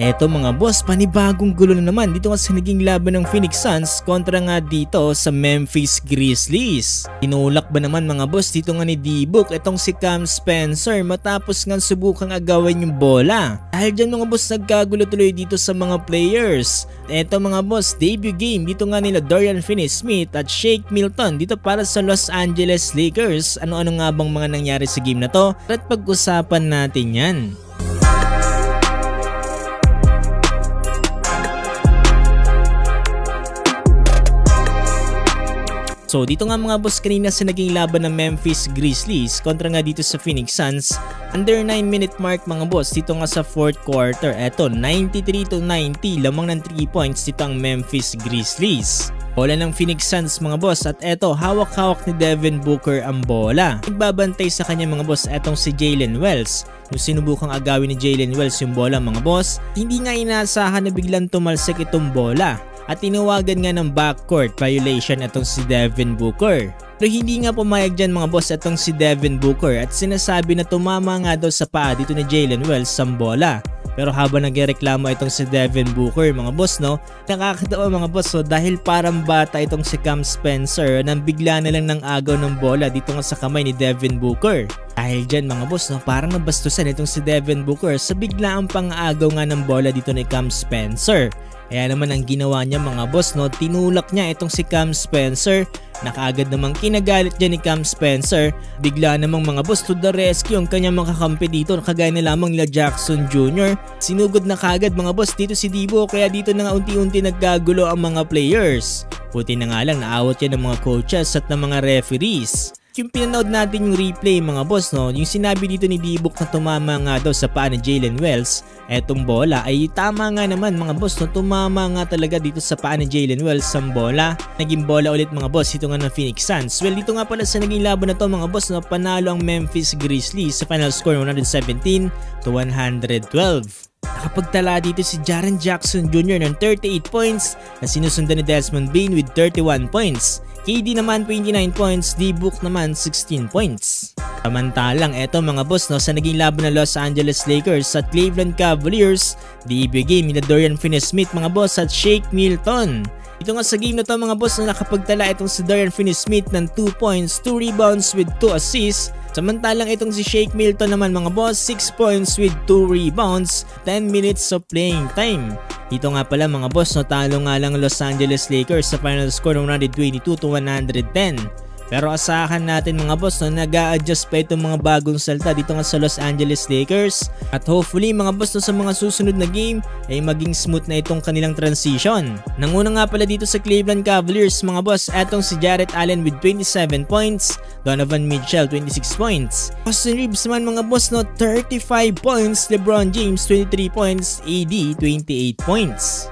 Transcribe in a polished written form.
Eto mga boss, panibagong gulo na naman dito nga sa naging laban ng Phoenix Suns kontra nga dito sa Memphis Grizzlies. Tinulak ba naman mga boss dito nga ni D-Book itong si Cam Spencer matapos nga subukang agawin yung bola. Dahil dyan mga boss, nagkagulo tuloy dito sa mga players. Eto mga boss, debut game dito nga nila Dorian Finney-Smith at Shake Milton dito para sa Los Angeles Lakers. Ano-ano nga bang mga nangyari sa game na to? At pag-usapan natin yan. So dito nga mga boss, kanina sa naging laban ng Memphis Grizzlies kontra nga dito sa Phoenix Suns, under 9 minute mark mga boss dito nga sa 4th quarter. Eto 93-90 lamang ng 3 points dito ang Memphis Grizzlies. Bola ng Phoenix Suns mga boss at eto hawak-hawak ni Devin Booker ang bola. Nagbabantay sa kanya mga boss etong si Jalen Wells. Yung sinubukang agawin ni Jalen Wells yung bola mga boss, hindi nga inaasahan na biglang tumalsik itong bola. At tinawagan nga ng backcourt violation itong si Devin Booker. Pero hindi nga pumayag dyan mga boss itong si Devin Booker at sinasabi na tumama nga daw sa paa dito ni Jalen Wells sa bola. Pero habang nagreklamo itong si Devin Booker mga boss nakakatawa mga boss dahil parang bata itong si Cam Spencer nang bigla na lang ng agaw ng bola dito nga sa kamay ni Devin Booker. Dahil dyan mga boss parang nabastusan itong si Devin Booker sa biglaang pang-agaw nga ng bola dito ni Cam Spencer. Kaya naman ang ginawa niya mga boss tinulak niya itong si Cam Spencer. Nakaagad namang kinagalit dyan ni Cam Spencer. Bigla namang mga boss to the rescue ang kanyang mga kakampi dito kagaya na lamang nila Jackson Jr. Sinugod na kaagad mga boss dito si Debo, kaya dito na nga unti-unti nagkagulo ang mga players. Buti na nga lang naawat yan ng mga coaches at ng mga referees. Yung pinanood natin yung replay mga boss yung sinabi dito ni D-Book na tumama nga daw sa paa ni Jalen Wells, etong bola ay tama nga naman mga boss tumama nga talaga dito sa paa ni Jalen Wells ang bola. Naging bola ulit mga boss ito nga ng Phoenix Suns. Well dito nga pala sa naging laban na to mga boss panalo ang Memphis Grizzlies sa final score 117-112. Nakapagtala dito si Jaren Jackson Jr. ng 38 points na sinusundan ni Desmond Bane with 31 points. KD naman 29 points, D-Book naman 16 points. Samantalang eto mga boss sa naging laban ng Los Angeles Lakers at Cleveland Cavaliers, debut game ni Dorian Finney-Smith mga boss at Shake Milton. Ito nga sa game na to mga boss nakapagtala itong si Dorian Finney-Smith ng 2 points, 2 rebounds with 2 assists. Samantalang itong si Shake Milton naman mga boss 6 points with 2 rebounds, 10 minutes of playing time. Dito nga pala mga boss talo nga lang Los Angeles Lakers sa final score ng 122-110. Pero asahan natin mga boss nag-a-adjust pa itong mga bagong salta dito nga sa Los Angeles Lakers. At hopefully mga boss sa mga susunod na game ay maging smooth na itong kanilang transition. Nanguna nga pala dito sa Cleveland Cavaliers mga boss etong si Jarrett Allen with 27 points, Donovan Mitchell 26 points. Austin Reeves naman mga boss 35 points, LeBron James 23 points, AD 28 points.